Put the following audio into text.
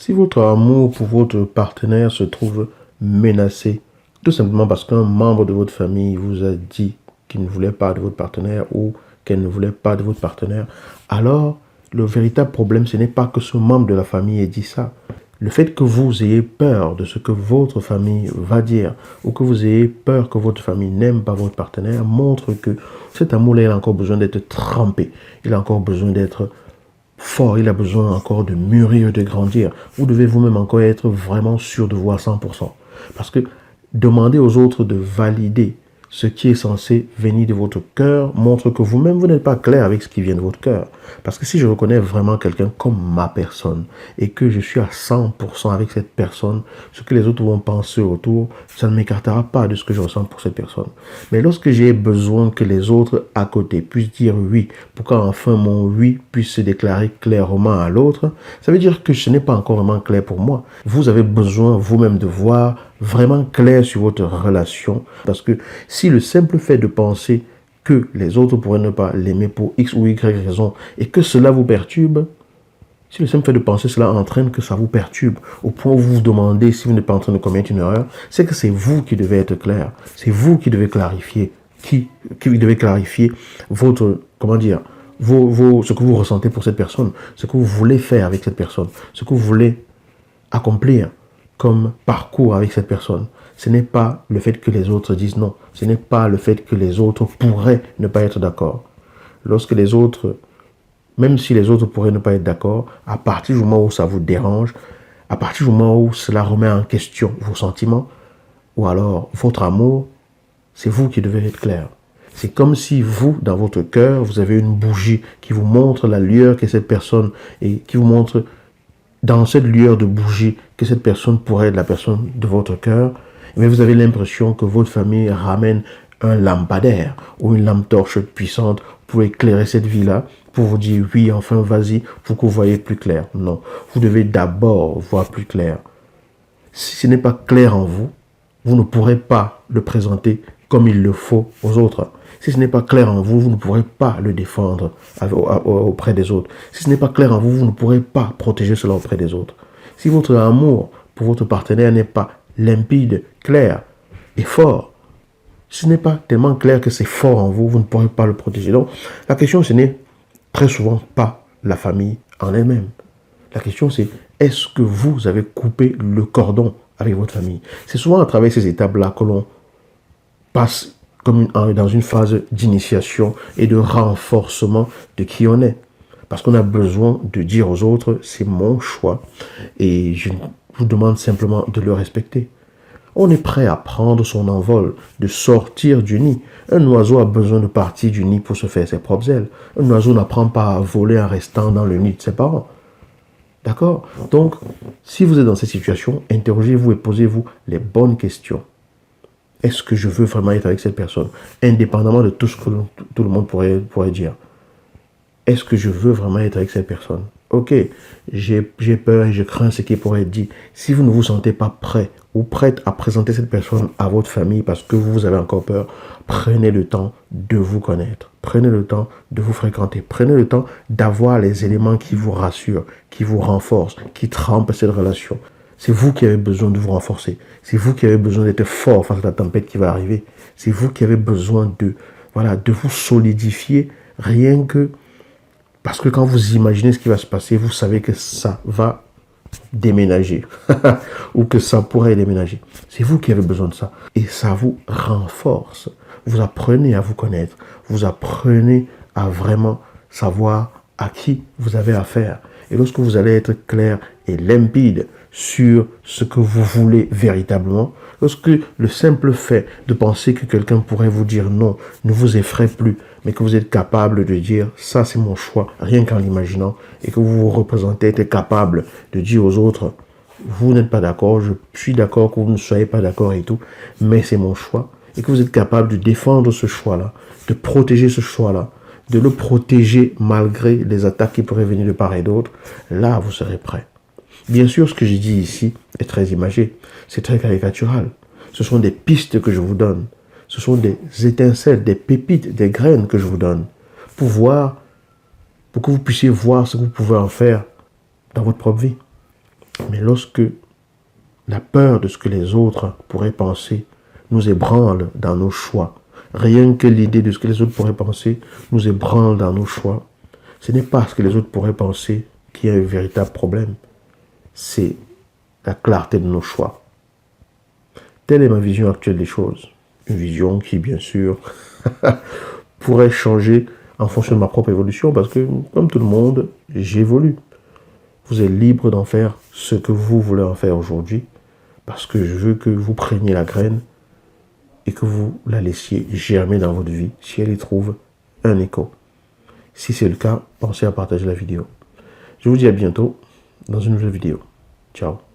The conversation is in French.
Si votre amour pour votre partenaire se trouve menacé, tout simplement parce qu'un membre de votre famille vous a dit qu'il ne voulait pas de votre partenaire ou qu'elle ne voulait pas de votre partenaire, alors le véritable problème, ce n'est pas que ce membre de la famille ait dit ça. Le fait que vous ayez peur de ce que votre famille va dire ou que vous ayez peur que votre famille n'aime pas votre partenaire montre que cet amour-là, il a encore besoin d'être trempé. Il a encore besoin d'être fort. Il a besoin encore de mûrir, de grandir. Vous devez vous-même encore être vraiment sûr de vous à 100%. Parce que demander aux autres de valider ce qui est censé venir de votre cœur montre que vous-même, vous n'êtes pas clair avec ce qui vient de votre cœur. Parce que si je reconnais vraiment quelqu'un comme ma personne et que je suis à 100% avec cette personne, ce que les autres vont penser autour, ça ne m'écartera pas de ce que je ressens pour cette personne. Mais lorsque j'ai besoin que les autres à côté puissent dire oui, pour qu'enfin mon oui puisse se déclarer clairement à l'autre, ça veut dire que ce n'est pas encore vraiment clair pour moi. Vous avez besoin vous-même de voir vraiment clair sur votre relation. Parce que si le simple fait de penser que les autres pourraient ne pas l'aimer pour X ou Y raison et que cela vous perturbe, si le simple fait de penser cela entraîne que ça vous perturbe au point où vous vous demandez si vous n'êtes pas en train de commettre une erreur, c'est que c'est vous qui devez être clair. C'est vous qui devez clarifier, qui devez clarifier votre, comment dire, ce que vous ressentez pour cette personne, ce que vous voulez faire avec cette personne, ce que vous voulez accomplir comme parcours avec cette personne. Ce n'est pas le fait que les autres disent non. Ce n'est pas le fait que les autres pourraient ne pas être d'accord. Lorsque les autres, même si les autres pourraient ne pas être d'accord, à partir du moment où ça vous dérange, à partir du moment où cela remet en question vos sentiments, ou alors votre amour, c'est vous qui devez être clair. C'est comme si vous, dans votre cœur, vous avez une bougie qui vous montre la lueur qu'est cette personne et qui vous montre dans cette lueur de bougie que cette personne pourrait être la personne de votre cœur, mais vous avez l'impression que votre famille ramène un lampadaire ou une lampe torche puissante pour éclairer cette vie-là, pour vous dire oui, enfin vas-y, pour que vous voyez plus clair. Non, vous devez d'abord voir plus clair. Si ce n'est pas clair en vous, vous ne pourrez pas le présenter comme il le faut aux autres. Si ce n'est pas clair en vous, vous ne pourrez pas le défendre auprès des autres. Si ce n'est pas clair en vous, vous ne pourrez pas protéger cela auprès des autres. Si votre amour pour votre partenaire n'est pas limpide, clair et fort, si ce n'est pas tellement clair que c'est fort en vous, vous ne pourrez pas le protéger. Donc, la question, ce n'est très souvent pas la famille en elle-même. La question, c'est est-ce que vous avez coupé le cordon avec votre famille? C'est souvent à travers ces étapes-là que l'on passe comme dans une phase d'initiation et de renforcement de qui on est. Parce qu'on a besoin de dire aux autres, c'est mon choix et je vous demande simplement de le respecter. On est prêt à prendre son envol, de sortir du nid. Un oiseau a besoin de partir du nid pour se faire ses propres ailes. Un oiseau n'apprend pas à voler en restant dans le nid de ses parents. D'accord? Donc, si vous êtes dans cette situation, interrogez-vous et posez-vous les bonnes questions. Est-ce que je veux vraiment être avec cette personne? Indépendamment de tout ce que tout le monde pourrait dire. Est-ce que je veux vraiment être avec cette personne? Ok, j'ai peur et je crains ce qui pourrait être dit. Si vous ne vous sentez pas prêt ou prête à présenter cette personne à votre famille parce que vous avez encore peur, prenez le temps de vous connaître. Prenez le temps de vous fréquenter. Prenez le temps d'avoir les éléments qui vous rassurent, qui vous renforcent, qui trempent cette relation. C'est vous qui avez besoin de vous renforcer. C'est vous qui avez besoin d'être fort face à la tempête qui va arriver. C'est vous qui avez besoin de vous solidifier rien que parce que quand vous imaginez ce qui va se passer, vous savez que ça va déménager ou que ça pourrait déménager. C'est vous qui avez besoin de ça. Et ça vous renforce. Vous apprenez à vous connaître. Vous apprenez à vraiment savoir à qui vous avez affaire. Et lorsque vous allez être clair et limpide sur ce que vous voulez véritablement, lorsque le simple fait de penser que quelqu'un pourrait vous dire non ne vous effraie plus, mais que vous êtes capable de dire ça c'est mon choix, rien qu'en l'imaginant, et que vous vous représentez, êtes capable de dire aux autres, vous n'êtes pas d'accord, je suis d'accord que vous ne soyez pas d'accord et tout, mais c'est mon choix, et que vous êtes capable de défendre ce choix-là, de protéger ce choix-là, de le protéger malgré les attaques qui pourraient venir de part et d'autre, là vous serez prêt. Bien sûr, ce que j'ai dit ici est très imagé, c'est très caricatural. Ce sont des pistes que je vous donne. Ce sont des étincelles, des pépites, des graines que je vous donne pour que vous puissiez voir ce que vous pouvez en faire dans votre propre vie. Mais lorsque la peur de ce que les autres pourraient penser nous ébranle dans nos choix, rien que l'idée de ce que les autres pourraient penser nous ébranle dans nos choix, ce n'est pas ce que les autres pourraient penser qui est un véritable problème, c'est la clarté de nos choix. Telle est ma vision actuelle des choses. Une vision qui, bien sûr, pourrait changer en fonction de ma propre évolution parce que, comme tout le monde, j'évolue. Vous êtes libre d'en faire ce que vous voulez en faire aujourd'hui parce que je veux que vous preniez la graine et que vous la laissiez germer dans votre vie si elle y trouve un écho. Si c'est le cas, pensez à partager la vidéo. Je vous dis à bientôt dans une nouvelle vidéo. Ciao.